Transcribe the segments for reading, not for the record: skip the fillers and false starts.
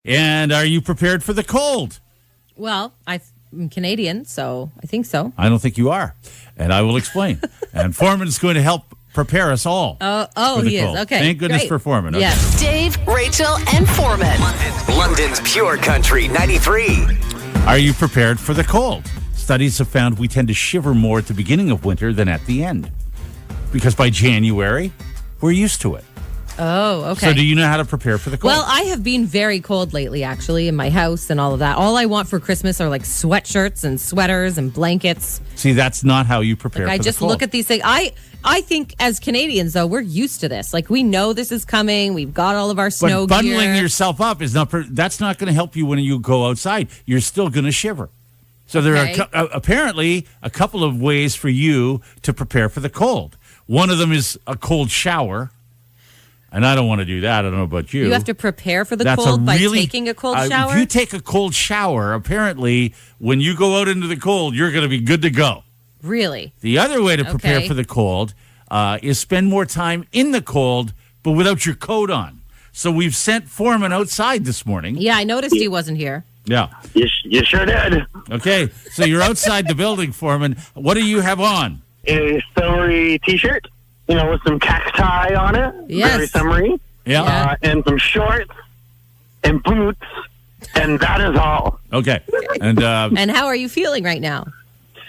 And are you prepared for the cold? Well, I'm Canadian, so I think so. I don't think you are. And I will explain. And Forman's going to help prepare us all. Oh, he cold. is. Okay. Thank goodness Great. for Forman. Okay. Yes. Dave, Rachel, and Forman. London's Pure Country 93. Are you prepared for the cold? Studies have found we tend to shiver more at the beginning of winter than at the end. Because by January, we're used to it. Oh, okay. So do you know how to prepare for the cold? Well, I have been very cold lately, actually, in my house and all of that. All I want for Christmas are like sweatshirts and sweaters and blankets. See, that's not how you prepare for I the just cold. look at these things. I think as Canadians, though, we're used to this. Like, we know this is coming. We've got all of our snow But bundling gear. yourself up is not. That's not going to help you when you go outside. You're still going to shiver. So there are apparently a couple of ways for you to prepare for the cold. One of them is a cold shower. And I don't want to do that. I don't know about you. You have to prepare for the cold by taking a cold shower? If you take a cold shower, apparently, when you go out into the cold, you're going to be good to go. Really? The other way to prepare for the cold is spend more time in the cold, but without your coat on. So we've sent Forman outside this morning. Yeah, I noticed he wasn't here. Yeah. You sure did. Okay, so you're outside the building, Forman. What do you have on? A summery T-shirt, with some cacti on it. Yes. Very summery. Yeah. And some shorts and boots, and that is all. Okay. And And how are you feeling right now?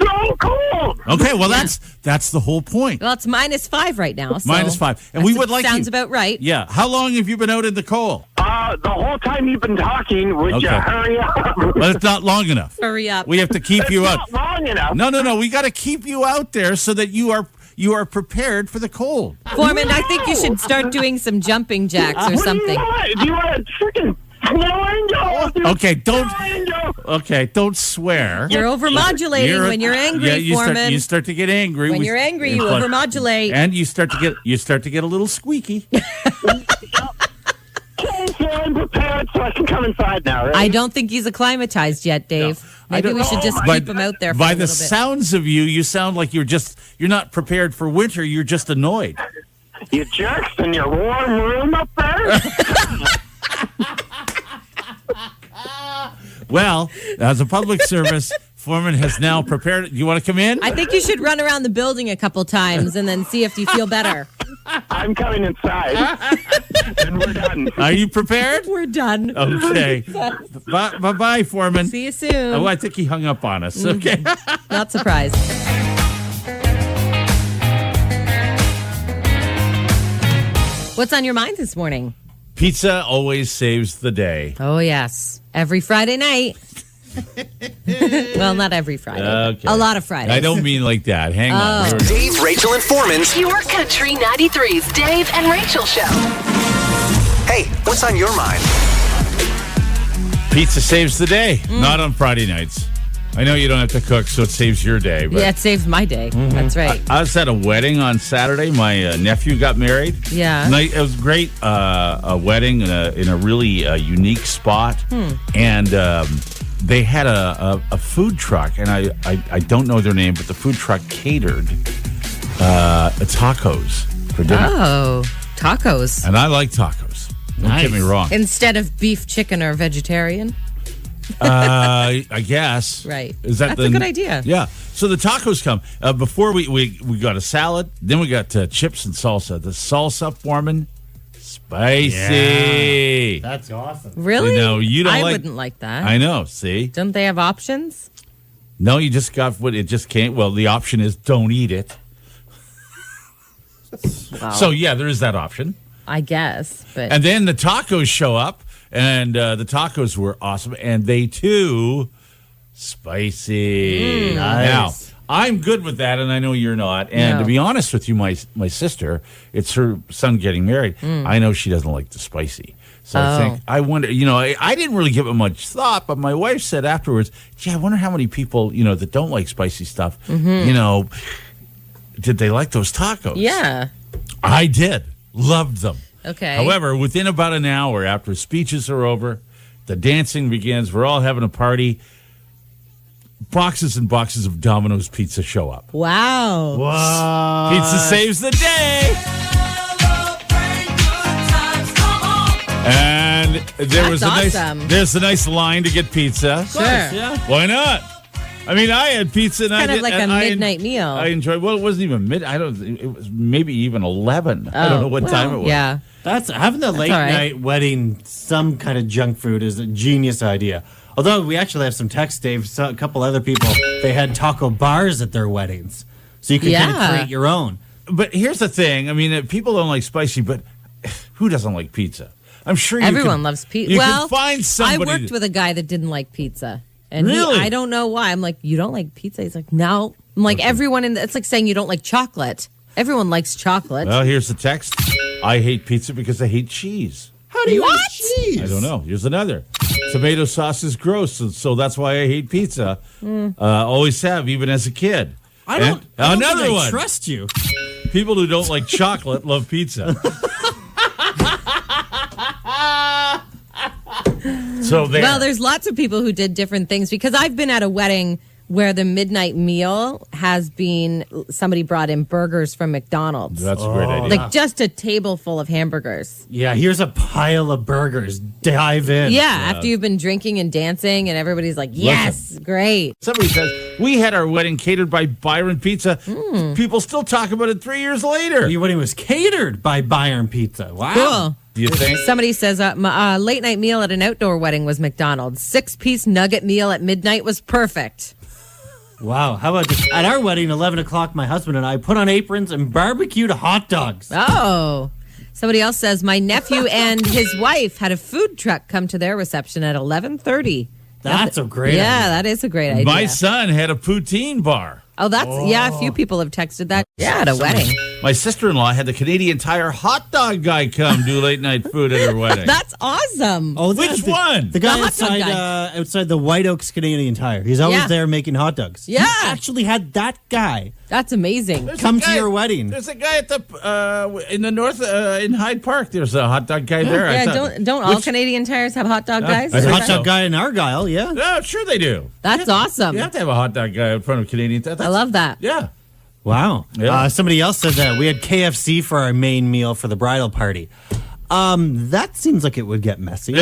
So cold. okay, well that's the whole point. Well, it's -5 right now. So -5. And we would like sounds you. about right. Yeah. How long have you been out in the cold? The whole time you've been talking, would you Okay. hurry up? Well, it's not long enough. Hurry up. We have to keep you out. Not long enough. No. We got to keep you out there so that you are prepared for the cold. Foreman, I think you should start doing some jumping jacks or something. Do you want a freaking snow angel? Dude, Okay, don't. Snow angel. Okay, don't swear. You're overmodulating when you're angry, Yeah, Foreman. you start to get angry. When you're angry, you overmodulate. And you start to get a little squeaky. Okay, so I'm prepared, so I can come inside now, right? I don't think he's acclimatized yet, Dave. Maybe we should just keep him out there for By a the little bit. sounds of you sound like you're not prepared for winter. You're just annoyed. You jerks in your warm room up there? Well, as a public service, Foreman has now prepared. You want to come in? I think you should run around the building a couple times and then see if you feel better. I'm coming inside. And we're done. Are you prepared? We're done. Okay. Bye-bye, Foreman. See you soon. Oh, I think he hung up on us. Okay. Not surprised. What's on your mind this morning? Pizza always saves the day. Oh, yes. Every Friday night. Well, not every Friday. Okay. A lot of Fridays. I don't mean like that. Hang on. Here we go. Dave, Rachel, and Forman's. Pure Country 93's Dave and Rachel Show. Hey, what's on your mind? Pizza saves the day. Not on Friday nights. I know you don't have to cook, so it saves your day. But Yeah, it saves my day. That's right. I was at a wedding on Saturday. My nephew got married. Yeah. It was great. A wedding in a really unique spot. And they had a food truck. And I don't know their name, but the food truck catered tacos for dinner. Oh, tacos. And I like tacos. Don't get me wrong. Instead of beef, chicken, or vegetarian. I guess. Right. Is that That's a good idea. Yeah. So the tacos come. Before we got a salad, then we got chips and salsa. The salsa, Foreman, spicy. That's awesome. Really? No, you don't I like- wouldn't like that. I know. See? Don't they have options? No, you just got what it just came. Well, the option is don't eat it. Wow. So yeah, there is that option. I guess. But And then the tacos show up, and the tacos were awesome, and they too spicy. Now, I'm good with that, and I know you're not. And No. to be honest with you, my sister, it's her son getting married. I know she doesn't like the spicy. So I wonder, I didn't really give it much thought, but my wife said afterwards, gee, I wonder how many people, that don't like spicy stuff, did they like those tacos? yeah. I did. Loved them. Okay. However, within about an hour after speeches are over, the dancing begins, we're all having a party, boxes and boxes of Domino's pizza show up. Wow. Pizza saves the day. And there's awesome. a nice line to get pizza. Sure. Yeah. Why not? I mean, I had pizza and Kind of like a midnight meal. I enjoyed. Well, it wasn't even mid. It was maybe even 11. I don't know what time it was. Yeah. That's having the late all right. night wedding. Some kind of junk food is a genius idea. Although we actually have some text, Dave. So a couple other people they had taco bars at their weddings, so you could kind of create your own. But here's the thing. I mean, people don't like spicy, but who doesn't like pizza? I'm sure Everyone loves pizza. You Well, can find somebody. I worked with a guy that didn't like pizza. And Really? I don't know why. I'm like, you don't like pizza? He's like, no. I'm like, everyone it's like saying you don't like chocolate. Everyone likes chocolate. Well, here's the text. I hate pizza because I hate cheese. How do you What? eat cheese? I don't know. Here's another. Tomato sauce is gross, so that's why I hate pizza. Always have, even as a kid. I don't another think I one. trust you. People who don't like chocolate love pizza. So there. Well, there's lots of people who did different things because I've been at a wedding where the midnight meal has been somebody brought in burgers from McDonald's. That's a great idea. Like just a table full of hamburgers. Yeah, here's a pile of burgers. Dive in. Yeah, after you've been drinking and dancing and everybody's like, yes, great. Somebody says, we had our wedding catered by Byron Pizza. People still talk about it 3 years later. Your wedding was catered by Byron Pizza. Wow. Cool. Do you think? Somebody says, my late night meal at an outdoor wedding was McDonald's. 6-piece nugget meal at midnight was perfect. Wow. How about this? At our wedding, 11 o'clock, my husband and I put on aprons and barbecued hot dogs. Oh. Somebody else says, my nephew and his wife had a food truck come to their reception at 11:30. That's a great idea. Yeah, that is a great idea. My son had a poutine bar. Oh, yeah, a few people have texted that. Yeah, at a wedding. My sister-in-law had the Canadian Tire hot dog guy come do late night food at her wedding. That's awesome. Oh, Which one? The guy The hot dog outside the White Oaks Canadian Tire. He's always Yeah. there making hot dogs. Yeah. You actually had that guy That's amazing. There's come a to guy- your wedding. There's a guy at the in the north in Hyde Park. There's a hot dog guy there. I Yeah, thought- don't all Canadian tires have hot dog guys? I There's a think hot so. dog guy in Argyle, yeah. Yeah, sure they do. That's awesome. You have to have a hot dog guy in front of Canadian. I love that. Yeah. Wow. Yeah. Somebody else said that we had KFC for our main meal for the bridal party. That seems like it would get messy. You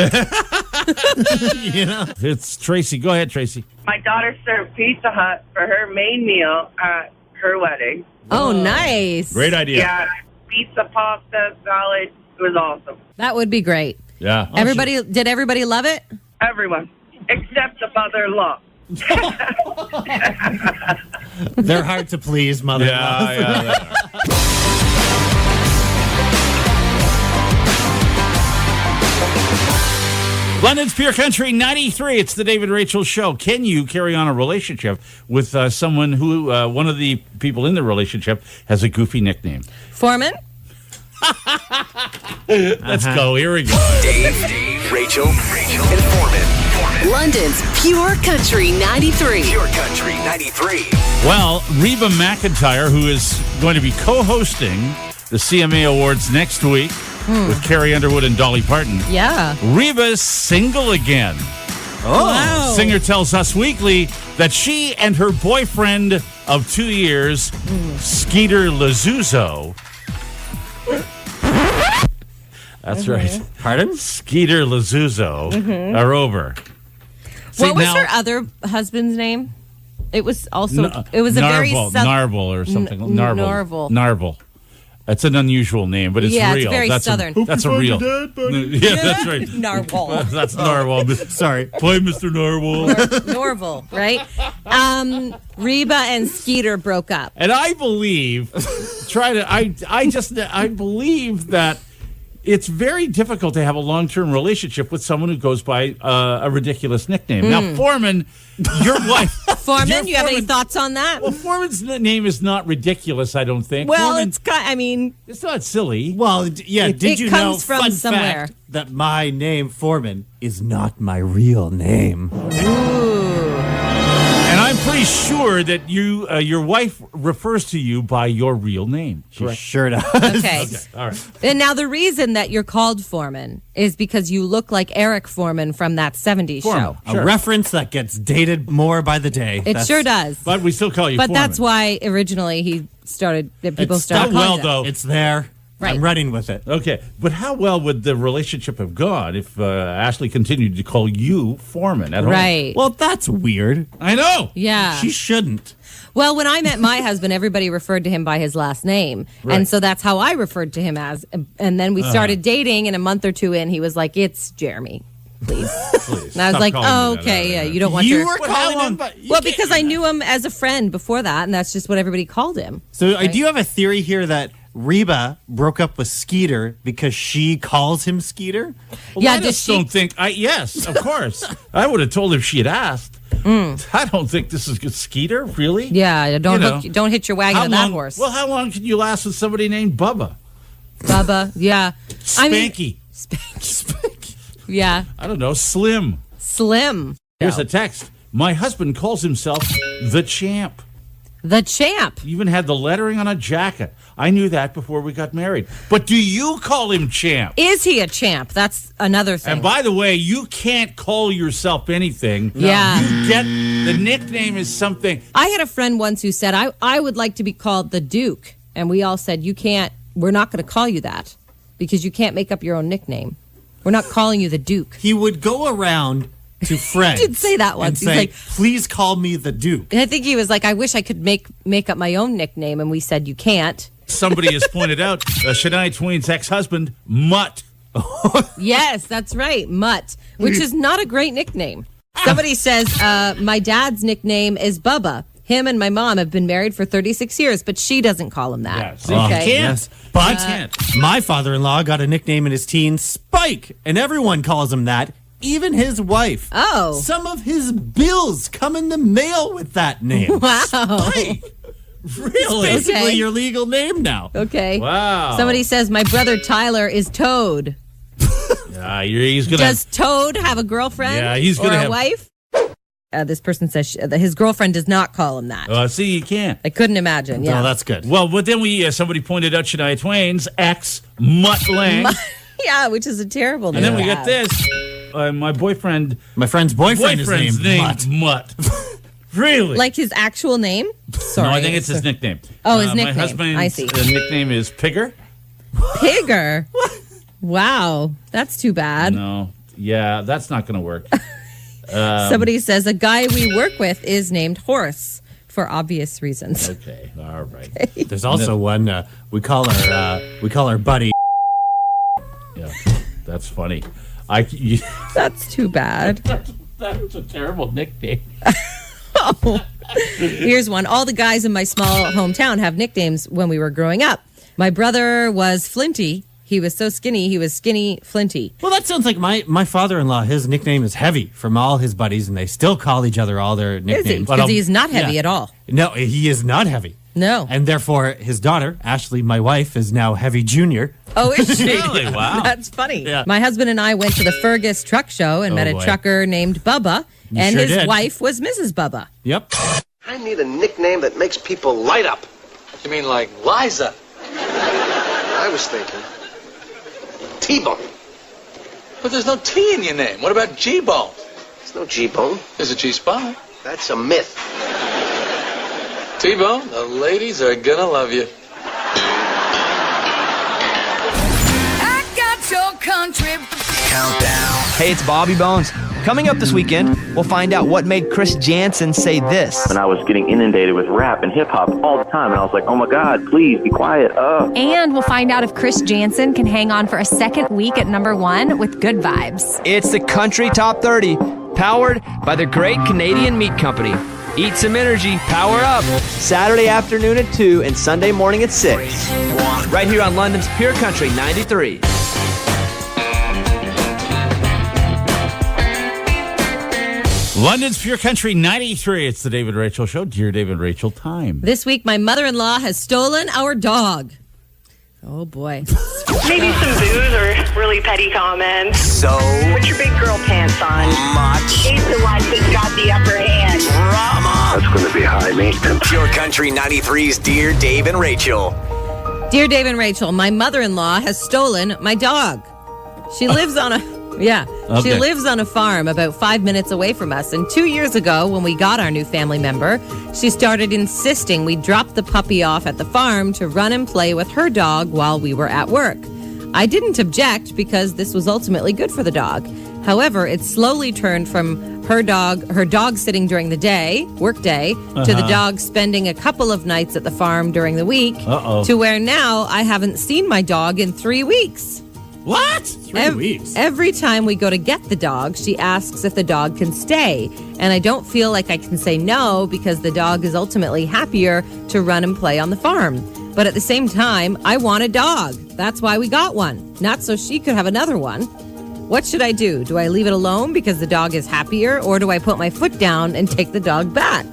know? It's Tracy. Go ahead, Tracy. My daughter served Pizza Hut for her main meal at her wedding. Oh, nice. Great idea. Yeah, pizza, pasta, salad. It was awesome. That would be great. Yeah. Did everybody love it? Everyone, except the mother-in-law. They're hard to please, mother-in-law. Yeah, they are. London's Pure Country 93. It's the David Rachel Show. Can you carry on a relationship with someone who, one of the people in the relationship, has a goofy nickname? Foreman? Let's go. Here we go. Dave, Rachel, and Forman. London's Pure Country 93. Pure Country 93. Well, Reba McEntire, who is going to be co-hosting the CMA Awards next week with Carrie Underwood and Dolly Parton. Yeah. Reba's single again. Wow. Singer tells Us Weekly that she and her boyfriend of 2 years, Skeeter Lazuzzo. That's right. Pardon? Skeeter Lazuzzo are over. See, What was now- her other husband's name? It was also, it was a very Narvel or something. Narvel. Narvel. That's an unusual name, but it's Yeah, it's real. very that's Southern. That's a real. Yeah, that's right. Narwhal. That's Narwhal. Sorry. Play Mr. Narwhal. Norval, right? Reba and Skeeter broke up. And I believe, I believe that it's very difficult to have a long-term relationship with someone who goes by a ridiculous nickname. Now, Forman, your wife. Foreman, you have any thoughts on that? Well, Forman's name is not ridiculous, I don't think. Well, Foreman, it's it's not silly. Well, yeah, did you know, comes from fun somewhere. fact, that my name, Foreman, is not my real name. And I'm pretty sure that your wife refers to you by your real name. She sure does. Okay. All right. And now the reason that you're called Foreman is because you look like Eric Foreman from that 70s show. A reference that gets dated more by the day. It sure does. But we still call you But Foreman. that's why originally people It's started done well, calling it. though. It's there. Right. I'm running with it. Okay, but how well would the relationship have gone if Ashley continued to call you Forman at home? Right. Well, that's weird. I know. Yeah. She shouldn't. Well, when I met my husband, everybody referred to him by his last name. Right. And so that's how I referred to him as. And then we started dating, and a month or two in, he was like, it's Jeremy, please. And I was Stop like, calling oh, me that. okay, yeah, you don't want You your... were calling him. Well, because I knew him as a friend before that, and that's just what everybody called him. So do you have a theory here that Reba broke up with Skeeter because she calls him Skeeter? Well, Yeah, I does just she- don't think. Yes, of course. I would have told her if she had asked. I don't think this is good. Skeeter, really? Yeah, don't You know, don't hit your wagon on that horse. Well, how long can you last with somebody named Bubba? Bubba, yeah. Spanky. Spanky. Yeah. I don't know. Slim. Slim. Here's a text. My husband calls himself the Champ. The Champ. Even had the lettering on a jacket. I knew that before we got married. But do you call him Champ? Is he a champ? That's another thing. And by the way, you can't call yourself anything. Yeah. You get the nickname is something. I had a friend once who said, I would like to be called the Duke. And we all said, we're not going to call you that because you can't make up your own nickname. We're not calling you the Duke. He would go around to friends. He did say that once. And He's say, like, please call me the Duke. I think he was like, I wish I could make up my own nickname. And we said, you can't. Somebody has pointed out Shania Twain's ex-husband, Mutt. Yes, that's right. Mutt, which is not a great nickname. Somebody says, my dad's nickname is Bubba. Him and my mom have been married for 36 years, but she doesn't call him that. Yeah, see, Okay. you can't. Yes. But can't. my father-in-law got a nickname in his teens, Spike, and everyone calls him that, even his wife. Oh. Some of his bills come in the mail with that name. Wow. Spike. Really? It's basically Okay. your legal name now. Okay. Wow. Somebody says, my brother Tyler is Toad. He's gonna. Does Toad have a girlfriend? Yeah, he's or gonna a have- wife? This person says that his girlfriend does not call him that. See, you can't. I couldn't imagine. Yeah. No, that's good. Well, but then somebody pointed out Shania Twain's ex, Mutt Lang. Yeah, which is a terrible name. And then we to got have. this. My boyfriend's My friend's boyfriend is named named Mutt. Really? Like his actual name? Sorry. No, I think it's his nickname. Oh, his My nickname. husband's I see. nickname is Pigger. Pigger. Wow. That's too bad. No. Yeah, that's not going to work. Somebody says a guy we work with is named Horse for obvious reasons. Okay. All right. There's also one we call our buddy. Yeah, that's funny. That's too bad. That's a terrible nickname. Here's one. All the guys in my small hometown have nicknames when we were growing up. My brother was Flinty. He was so skinny, he was Skinny Flinty. Well, that sounds like my father-in-law. His nickname is Heavy from all his buddies, and they still call each other all their Is he? nicknames. Because he's not heavy at all. No, he is not heavy. No. And therefore, his daughter, Ashley, my wife, is now Heavy Junior. Oh, is she? Really? Wow. That's funny. Yeah. My husband and I went to the Fergus truck show and met a boy. trucker named Bubba, and sure his did. wife was Mrs. Bubba. Yep. I need a nickname that makes people light up. You mean like Liza? I was thinking T-Bone. But there's no T in your name. What about G-Bone? There's no G-Bone. There's a G-Spot. That's a myth. T-Bone, the ladies are gonna love you. I got your country. Countdown. Hey, it's Bobby Bones. Coming up this weekend, we'll find out what made Chris Jansen say this. And I was getting inundated with rap and hip-hop all the time, and I was like, oh my God, please be quiet. And we'll find out if Chris Jansen can hang on for a second week at #1 with Good Vibes. It's the Country Top 30, powered by the Great Canadian Meat Company. Eat some energy, power up. Saturday afternoon at 2 and Sunday morning at 6. Right here on London's Pure Country 93. London's Pure Country 93. It's the David Rachel Show. Dear David Rachel time. This week, my mother-in-law has stolen our dog. Oh, boy. Maybe some booze or really petty comments. So Put your big girl pants on. much He's the one that's got the upper hand. drama. That's going to be high maintenance. Pure Country 93's Dear Dave and Rachel. Dear Dave and Rachel, my mother-in-law has stolen my dog. She lives on a Yeah. Okay. She lives on a farm about 5 minutes away from us. And 2 years ago, when we got our new family member, she started insisting we drop the puppy off at the farm to run and play with her dog while we were at work. I didn't object because this was ultimately good for the dog. However, it slowly turned from her dog sitting during the day, work day, to the dog spending a couple of nights at the farm during the week, to where now I haven't seen my dog in 3 weeks. What? 3 weeks? Every time we go to get the dog, she asks if the dog can stay. And I don't feel like I can say no because the dog is ultimately happier to run and play on the farm. But at the same time, I want a dog. That's why we got one. Not so she could have another one. What should I do? Do I leave it alone because the dog is happier? Or do I put my foot down and take the dog back?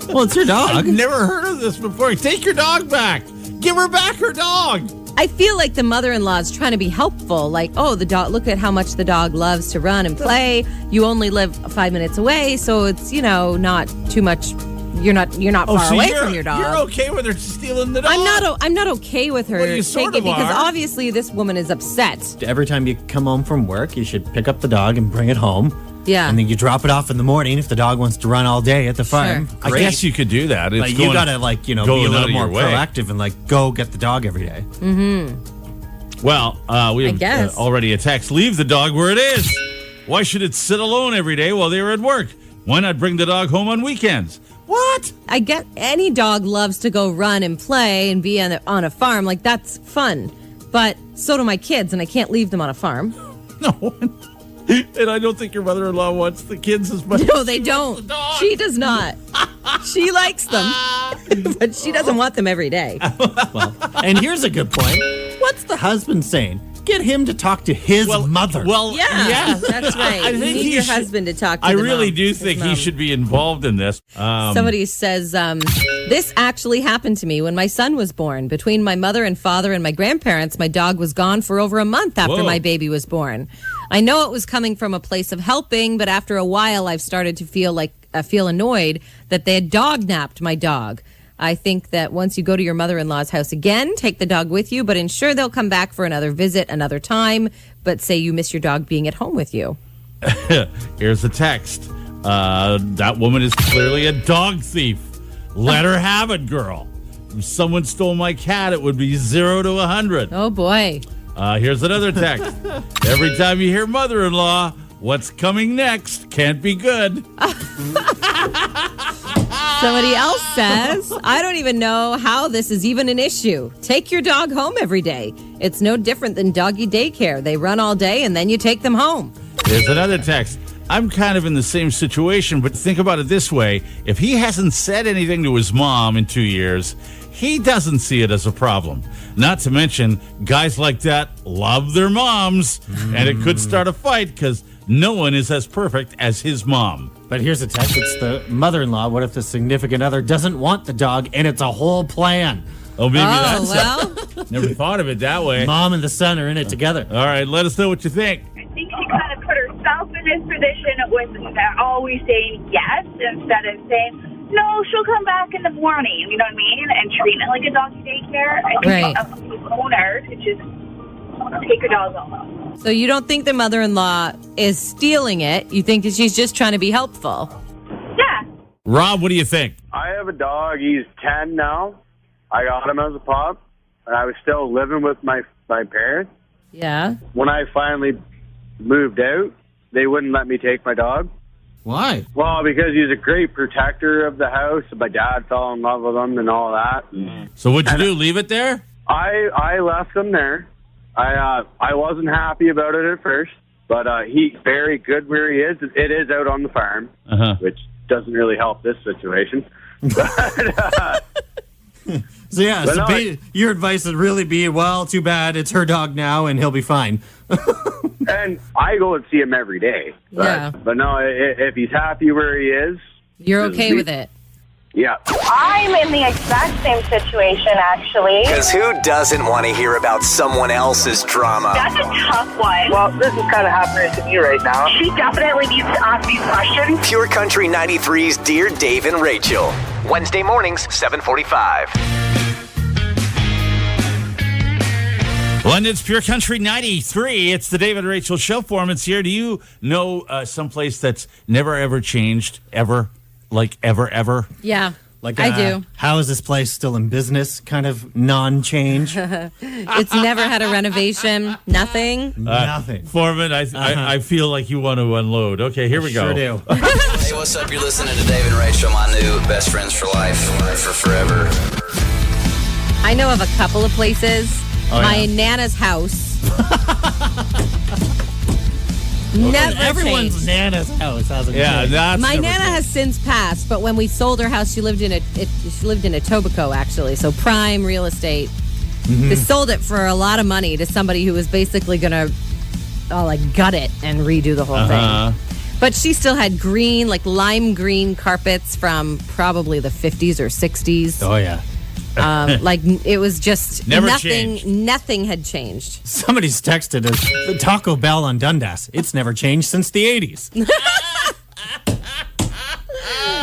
Well, it's your dog. I've never heard of this before. Take your dog back. Give her back her dog. I feel like the mother-in-law is trying to be helpful. Like, oh, the dog, look at how much the dog loves to run and play. You only live 5 minutes away, so it's, not too much. You're not far away from your dog. You're okay with her stealing the dog? I'm not okay with her Well, you taking sort of it because are. obviously this woman is upset. Every time you come home from work, you should pick up the dog and bring it home. Yeah. And then you drop it off in the morning if the dog wants to run all day at the farm. Sure. I guess you could do that. But you gotta be a going out little of more your way. proactive and go get the dog every day. Well, we have guess. already a text. Leave the dog where it is. Why should it sit alone every day while they were at work? Why not bring the dog home on weekends? What? I get any dog loves to go run and play and be on a farm. Like, that's fun. But so do my kids, and I can't leave them on a farm. No. And I don't think your mother-in-law wants the kids as much. No, they as don't. the dog. She does not. She likes them, but she doesn't want them every day. And here's a good point. What's the husband saying? Get him to talk to his mother. Well, Yeah, that's right. I You think need he your should- husband to talk to I the really mom, do his think he mom. should be involved in this. Somebody says, this actually happened to me when my son was born. Between my mother and father and my grandparents, my dog was gone for over a month after Whoa. my baby was born. I know it was coming from a place of helping, but after a while, I've started to feel annoyed that they had dog napped my dog. I think that once you go to your mother-in-law's house again, take the dog with you, but ensure they'll come back for another visit another time, but say you miss your dog being at home with you. Here's the text. That woman is clearly a dog thief. Let her have it, girl. If someone stole my cat, it would be 0 to 100. Oh, boy. Here's another text. Every time you hear mother-in-law, what's coming next can't be good. Somebody else says, I don't even know how this is even an issue. Take your dog home every day. It's no different than doggy daycare. They run all day and then you take them home. Here's another text. I'm kind of in the same situation, but think about it this way. If he hasn't said anything to his mom in 2 years, he doesn't see it as a problem. Not to mention, guys like that love their moms, and it could start a fight because no one is as perfect as his mom. But here's a text. It's the mother-in-law. What if the significant other doesn't want the dog and it's a whole plan? Oh, maybe that's well. Never thought of it that way. Mom and the son are in it together. All right, let us know what you think. I think she kind of put herself in this position with always saying yes instead of saying, no, she'll come back in the morning, you know what I mean? And treating it like a doggy daycare. I think the owner to just take her dog home. So you don't think the mother-in-law is stealing it? You think that she's just trying to be helpful? Yeah. Rob, what do you think? I have a dog. He's 10 now. I got him as a pup, and I was still living with my parents. Yeah. When I finally moved out, they wouldn't let me take my dog. Why? Well, because he's a great protector of the house. My dad fell in love with him and all that. So what'd you do, leave it there? I left him there. I wasn't happy about it at first, but he's very good where he is. It is out on the farm, which doesn't really help this situation. So yeah, But no, your advice would really be, well, too bad, it's her dog now and he'll be fine. and I go and see him every day. Yeah. But no, if he's happy where he is, You're okay with it? yeah. I'm in the exact same situation, actually. Because who doesn't want to hear about someone else's drama? That's a tough one. Well, this is kind of happening to me right now. She definitely needs to ask these questions. Pure Country 93's Dear Dave and Rachel. Wednesday mornings, 7:45. London's Pure Country 93. It's the David and Rachel Show. Forman's here. Do you know someplace that's never, ever changed? Ever? Like ever? Yeah. Like, I do. How is this place still in business? Kind of non-change. It's never had a renovation. Nothing. Nothing. Foreman, I feel like you want to unload. Okay, here we go. Sure do. Hey, what's up? You're listening to David and Rachel, my new best friends for life, for forever. I know of a couple of places. Oh, My yeah. Nana's house. Never Everyone's changed. Nana's house hasn't Yeah, changed. that's My never Nana changed. has since passed, but when we sold her house, she lived in Etobicoke, actually, so prime real estate. They sold it for a lot of money to somebody who was basically going to gut it and redo the whole thing. But she still had green, like lime green carpets from probably the 50s or 60s. Oh, yeah. It was just Never nothing. changed. Nothing had changed. Somebody's texted us, the Taco Bell on Dundas. It's never changed since the 80s.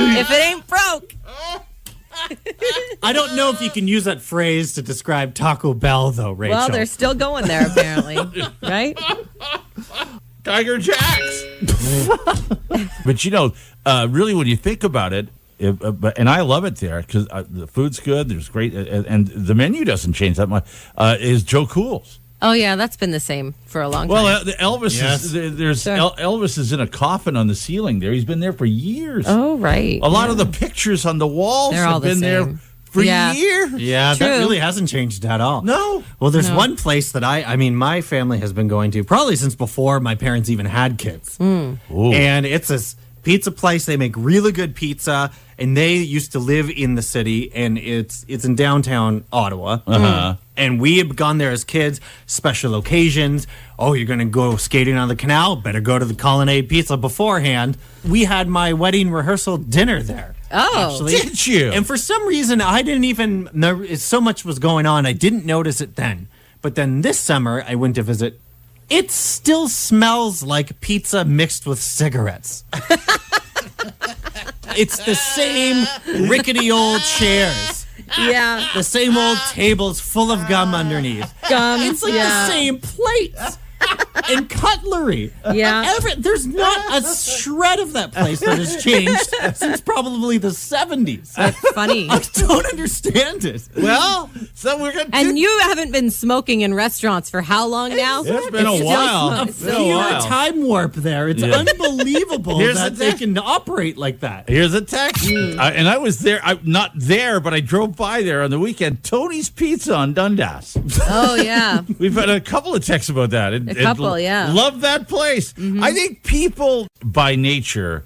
If it ain't broke. I don't know if you can use that phrase to describe Taco Bell, though, Rachel. Well, they're still going there, apparently. Right? Tiger Jacks. But really, when you think about it, and I love it there because the food's good. There's great, and the menu doesn't change that much. Is Joe Cool's? Oh yeah, that's been the same for a long time. Well, Elvis Yes. is Elvis is in a coffin on the ceiling there. He's been there for years. Oh right. A lot of the pictures on the walls They're all have the been there same. for Yeah. years. Yeah, True. that really hasn't changed at all. No. Well, there's No. one place that I mean, my family has been going to probably since before my parents even had kids. Ooh. And it's this pizza place. They make really good pizza, and they used to live in the city, and it's in downtown Ottawa. And we had gone there as kids, special occasions. Oh, you're going to go skating on the canal? Better go to the Colonnade Pizza beforehand. We had my wedding rehearsal dinner there. Oh, actually. Did you? And for some reason, I didn't even know, so much was going on, I didn't notice it then. But then this summer, I went to visit. It still smells like pizza mixed with cigarettes. It's the same rickety old chairs. yeah. The same old tables full of gum underneath. Gum. It's like the same plates and cutlery. Yeah. There's not a shred of that place that has changed since probably the 70s. That's funny. I don't understand it. Well, so we're going to. And you haven't been smoking in restaurants for how long now? It's been a still while. smoke- It's A been a pure while. time warp there. It's Yeah. unbelievable Here's that the they thing. can operate like that. Here's a text. And I was there. I'm not there, but I drove by there on the weekend. Tony's Pizza on Dundas. Oh yeah. We've had a couple of texts about that. A couple, yeah. Love that place. I think people by nature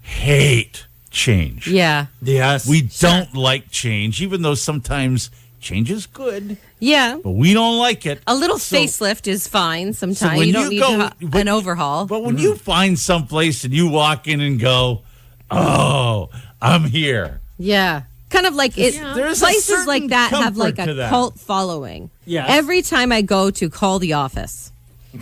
hate change. Yeah. Yes. We don't like change, even though sometimes change is good, Yeah. but we don't like it. A little So- facelift is fine sometimes. So when you don't you need go- an overhaul. But when you find someplace and you walk in and go, oh, I'm here. Yeah. Kind of like it. There's a Places certain like that have comfort like to a that. cult following. Yes. Every time I go to Call the Office,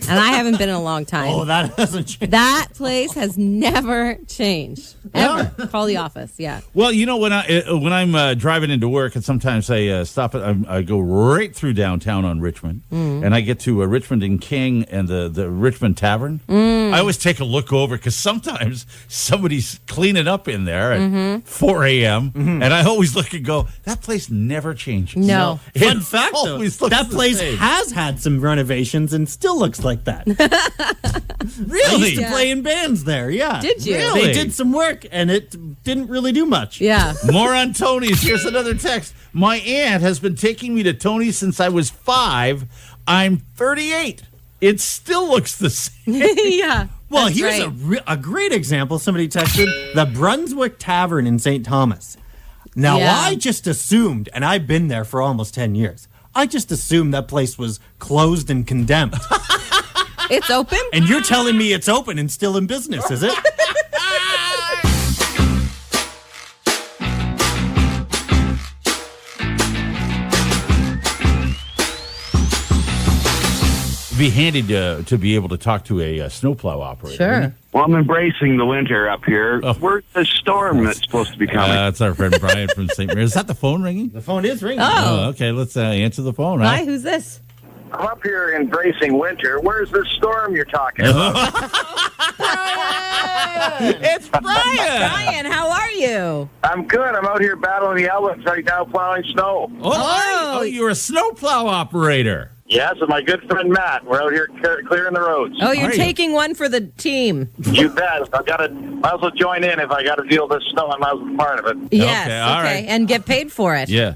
and I haven't been in a long time. Oh, that hasn't changed. That place has never changed. Ever. Call the Office, yeah. Well, when I'm driving into work, and sometimes I stop at, I go right through downtown on Richmond, and I get to Richmond and King and the Richmond Tavern. I always take a look over because sometimes somebody's cleaning up in there at 4 a.m. And I always look and go, that place never changes. No. Fun It fact, though, always looks that the place same. has had some renovations and still looks like that. I Really? used to play in bands there, yeah. Did you? Really? They did some work, and it didn't really do much. Yeah. More on Tony's. Here's another text. My aunt has been taking me to Tony's since I was 5. I'm 38. It still looks the same. Yeah. Well, that's here's right. a great example. Somebody texted the Brunswick Tavern in St. Thomas. Now, Yeah. I just assumed, and I've been there for almost 10 years, I just assumed that place was closed and condemned. It's open? And you're telling me it's open and still in business, is it? It'd be handy to be able to talk to a snowplow operator. Sure. Well, I'm embracing the winter up here. Where's the storm that's supposed to be coming? That's our friend Brian from St. Mary's. Is that the phone ringing? The phone is ringing. Oh. Okay. Let's answer the phone. Hi, Right? who's this? I'm up here embracing winter. Where's this storm you're talking about? It's Brian. Brian, how are you? I'm good. I'm out here battling the elements right now, plowing snow. Oh, you're a snowplow operator. Yes, and my good friend Matt. We're out here clearing the roads. Oh, you're taking one for the team. You bet. Might as well join in if I got to deal with this snow. I might as well be part of it. Yes, Okay, all right. and get paid for it. Yeah.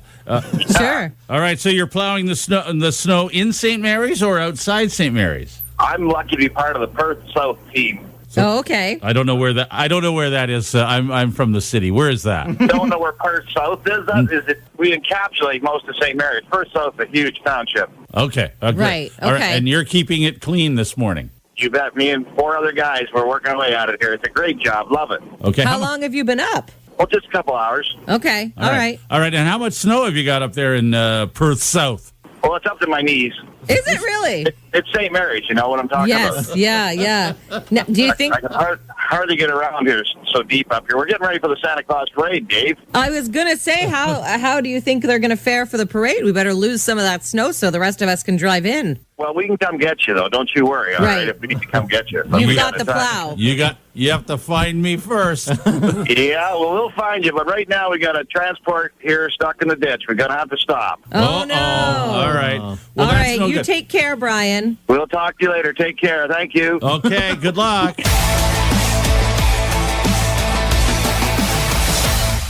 Sure. All right, so you're plowing the snow in St. Mary's or outside St. Mary's? I'm lucky to be part of the Perth South team. Okay. I don't know where that is. I'm from the city. Where is that? Don't know where Perth South is? We encapsulate most of St. Mary's. Perth South is a huge township. Okay. Right. All Okay. And you're keeping it clean this morning. You bet. Me and 4 other guys, we're working away at it here. It's a great job. Love it. Okay. How long have you been up? Well, just a couple hours. Okay. All right. All right. And how much snow have you got up there in Perth South? Well, it's up to my knees. Is it really? It's St. Mary's, you know what I'm talking about? Yes. Yeah. Now, do you think? I can hardly get around here so deep up here. We're getting ready for the Santa Claus parade, Dave. I was gonna say, how do you think they're gonna fare for the parade? We better lose some of that snow so the rest of us can drive in. Well, we can come get you, though. Don't you worry, all right? If we need to come get you. You've got the plow. You have to find me first. Yeah, well, we'll find you. But right now, we got a transport here stuck in the ditch. We're going to have to stop. Oh, no. All right. All Well, right, no you good. take care, Brian. We'll talk to you later. Take care. Thank you. Okay, good luck.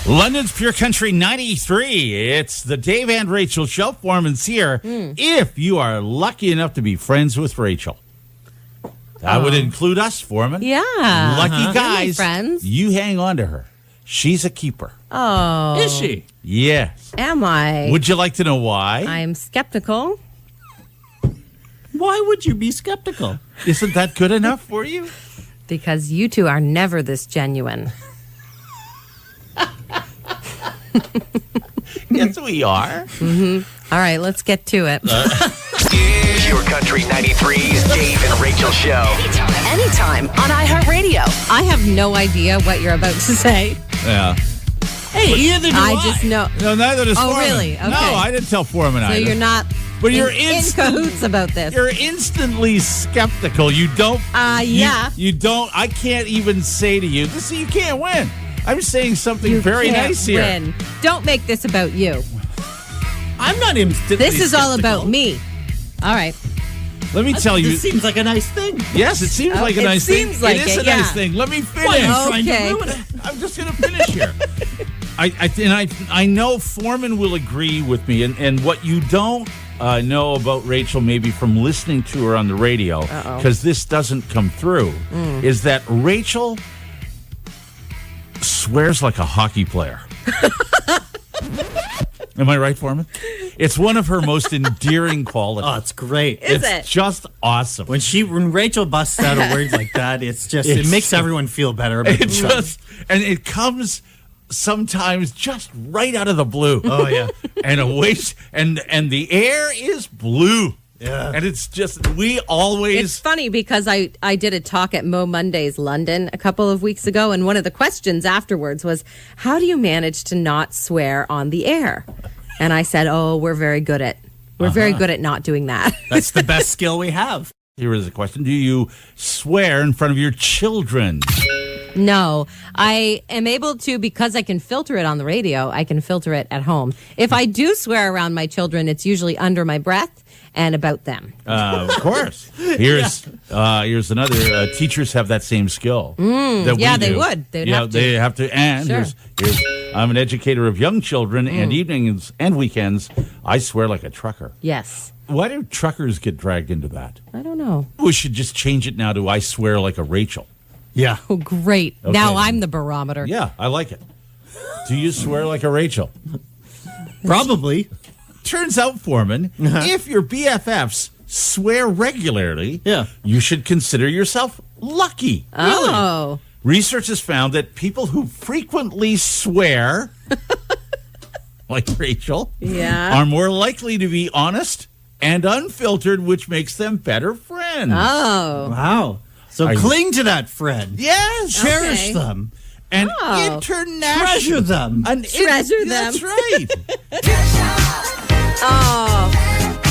London's Pure Country 93. It's the Dave and Rachel show. Forman's here. If you are lucky enough to be friends with Rachel, that would include us, Forman. Yeah. Lucky guys. Friends. You hang on to her. She's a keeper. Oh. Is she? Yes. Am I? Would you like to know why? I'm skeptical. Why would you be skeptical? Isn't that good enough for you? Because you two are never this genuine. Yes, we are. All right, let's get to it. Pure Country 93's Dave and Rachel show. Anytime on iHeartRadio. I have no idea what you're about to say. Yeah. Hey, either do I. just know. No, neither does Oh, Forman. really? Okay. No, I didn't tell Forman So either. you're not But you're in cahoots about this. You're instantly skeptical. You don't. Yeah. You don't. I can't even say to you, you can't win. I'm saying something very can't nice here. win. Don't make this about you. I'm not instantly This is all skeptical. about me. All right. Let me tell you. This seems like a nice thing. Yes, it seems like a nice thing. seems like it is it, a nice yeah. thing. Let me finish. Why are you trying to Okay. ruin it? I'm just going to finish here. I know Forman will agree with me, and what you don't know about Rachel, maybe from listening to her on the radio, because this doesn't come through, is that Rachel swears like a hockey player. Am I right, Forman? It's one of her most endearing qualities. Oh, it's great. Is it's it? Just awesome. When Rachel busts out a word like that, it makes everyone feel better about themselves. And it comes sometimes just right out of the blue. Oh yeah. And and the air is blue. Yeah. And it's just It's funny because I did a talk at Mo Mondays London a couple of weeks ago, and one of the questions afterwards was, how do you manage to not swear on the air? And I said, we're very good at not doing that. That's the best skill we have. Here is a question. Do you swear in front of your children? No, I am able to, because I can filter it on the radio, I can filter it at home. If I do swear around my children, it's usually under my breath and about them. Of course. Here's another. Teachers have that same skill. That we they do. would. They'd Yeah, have to. they have to. And Sure. here's I'm an educator of young children, and evenings and weekends, I swear like a trucker. Yes. Why do truckers get dragged into that? I don't know. We should just change it now to I swear like a Rachel. Yeah. Oh, great. Okay. Now I'm the barometer. Yeah, I like it. Do you swear like a Rachel? Probably. Turns out, Forman, if your BFFs swear regularly, Yeah. you should consider yourself lucky. Oh. Research has found that people who frequently swear, like Rachel, Yeah. are more likely to be honest and unfiltered, which makes them better friends. Oh. Wow. So Are you- cling to that friend. Yes. Cherish Okay. them. And Oh. international. Treasure them. An Treasure them. That's right. Oh.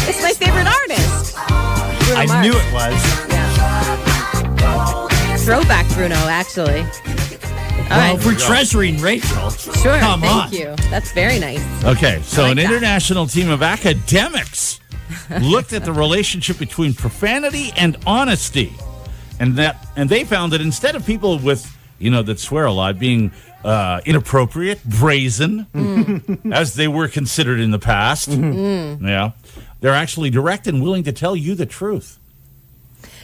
It's my favorite artist. Bruno I Mars. knew it was. Throwback Bruno, actually. All right. We're treasuring Rachel. Sure. Come on. Thank you. That's very nice. Okay, so like an that. international team of academics looked at the relationship between profanity and honesty, and they found that instead of people with that swear a lot being inappropriate, brazen, as they were considered in the past, yeah, they're actually direct and willing to tell you the truth.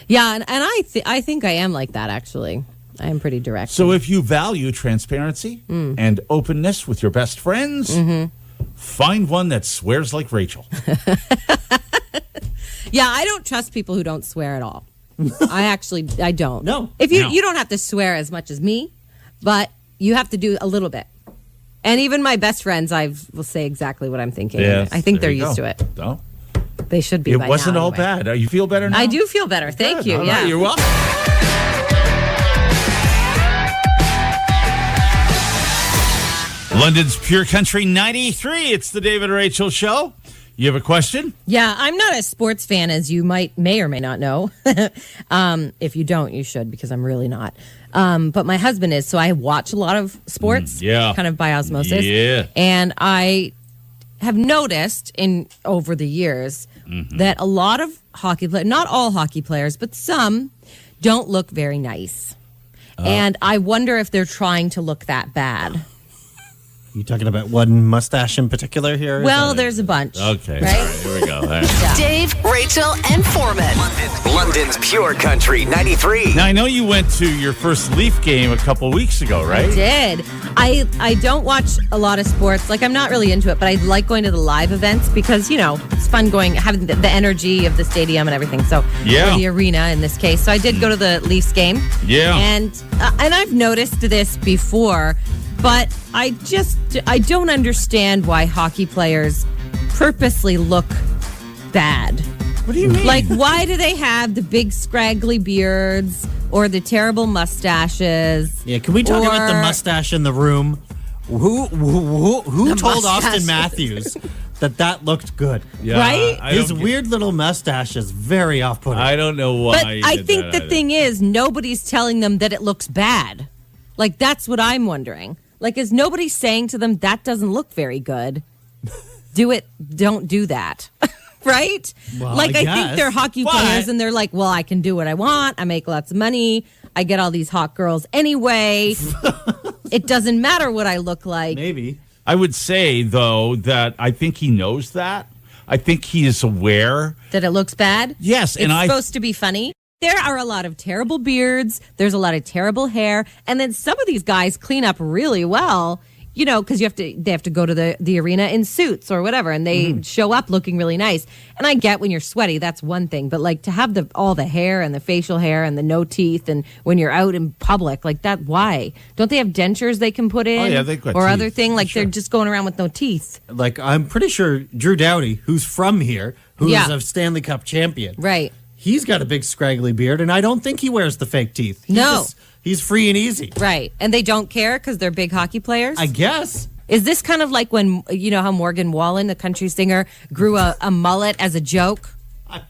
Yeah, and I think I am like that, actually. I am pretty direct. So if you value transparency and openness with your best friends, find one that swears like Rachel. Yeah, I don't trust people who don't swear at all. I don't. No. If you don't have to swear as much as me, but you have to do a little bit. And even my best friends, will say exactly what I'm thinking. Yes, I think they're there you used go. to it. No. They should be. It by wasn't now, all anyway. bad. You feel better now? I do feel better. Thank Good. you. All Yeah. right, you're welcome. London's Pure Country 93. It's the David and Rachel Show. You have a question? Yeah, I'm not a sports fan, as you may or may not know. If you don't, you should, because I'm really not. But my husband is, so I watch a lot of sports, kind of by osmosis. Yeah. And I have noticed over the years that a lot of hockey players, not all hockey players, but some, don't look very nice. And I wonder if they're trying to look that bad. You talking about one mustache in particular here? Well, there's a bunch. Okay. Right? All right, here we go. All right. Dave, Rachel, and Forman. London's Pure Country 93. Now, I know you went to your first Leaf game a couple weeks ago, right? I did. I don't watch a lot of sports. Like, I'm not really into it, but I like going to the live events because, it's fun having the energy of the stadium and everything. So, Yeah. or the arena in this case. So I did go to the Leafs game. Yeah. And I've noticed this before, but I don't understand why hockey players purposely look bad. What do you mean? Like, why do they have the big scraggly beards or the terrible mustaches? Yeah, can we talk about the mustache in the room? Who told Austin Matthews that looked good? Yeah, right? His weird little mustache is very off-putting. I don't know why. But I think the thing is, nobody's telling them that it looks bad. Like, that's what I'm wondering. Like, is nobody saying to them, that doesn't look very good? Don't do that. Right? Well, like, I guess. think they're hockey players and they're like, well, I can do what I want. I make lots of money. I get all these hot girls anyway. It doesn't matter what I look like. Maybe. I would say, though, that I think he knows that. I think he is aware. That it looks bad? Yes. It's supposed to be funny. There are a lot of terrible beards. There's a lot of terrible hair. And then some of these guys clean up really well, because they have to go to the arena in suits or whatever, and they show up looking really nice. And I get when you're sweaty, that's one thing. But like to have all the hair and the facial hair and the no teeth, and when you're out in public like that, why? Don't they have dentures they can put in? Oh, yeah, they've got or teeth. other thing like they're just going around with no teeth. Like, I'm pretty sure Drew Doughty, who's from here, who's Yeah. a Stanley Cup champion. Right. He's got a big scraggly beard, and I don't think he wears the fake teeth. He's free and easy. Right. And they don't care because they're big hockey players? I guess. Is this kind of like when, how Morgan Wallen, the country singer, grew a mullet as a joke?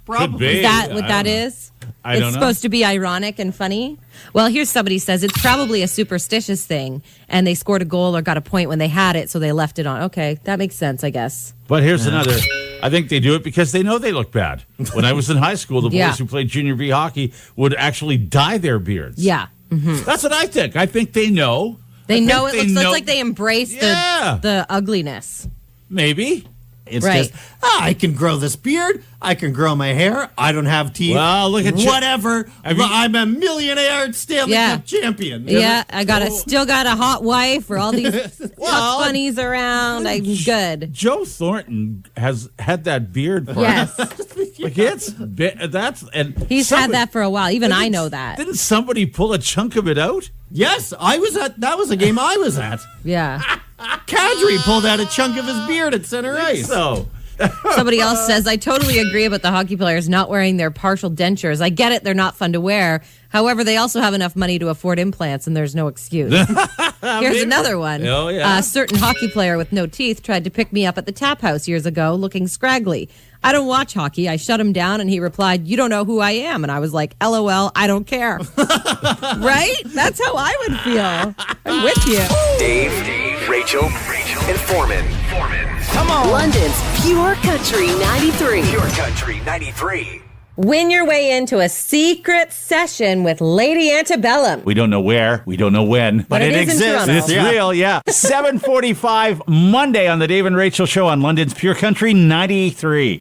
Could be. Is that what I that don't know. is? I don't know. It's supposed to be ironic and funny? Well, here's somebody says it's probably a superstitious thing, and they scored a goal or got a point when they had it, so they left it on. Okay, that makes sense, I guess. But here's another. I think they do it because they know they look bad. When I was in high school, the boys Yeah. who played junior B hockey would actually dye their beards. Yeah. That's what I think. I think they know. They I think know it they looks like they embrace Yeah. the ugliness. Maybe. It's Right. just, I can grow this beard. I can grow my hair. I don't have teeth. Well, look at you. Whatever. I'm a millionaire Stanley Yeah. Cup champion. Yeah, I still got a hot wife for all these hot bunnies around. I'm good. Joe Thornton has had that beard for Yes. like He's had that for a while. Even I know that. Didn't somebody pull a chunk of it out? Yes, that was a game I was at. Yeah. Kadri pulled out a chunk of his beard at center ice. So Somebody else says, I totally agree about the hockey players not wearing their partial dentures. I get it, they're not fun to wear. However, they also have enough money to afford implants, and there's no excuse. Here's another one. Oh, yeah. A certain hockey player with no teeth tried to pick me up at the tap house years ago looking scraggly. I don't watch hockey. I shut him down, and he replied, "You don't know who I am." And I was like, LOL, I don't care. Right? That's how I would feel. I'm with you. Dave, Rachel, and Forman. Come on. London's Pure Country 93. Pure Country 93. Win your way into a secret session with Lady Antebellum. We don't know where, we don't know when, but it exists. It's real, yeah. 7:45 Monday on the Dave and Rachel Show on London's Pure Country 93.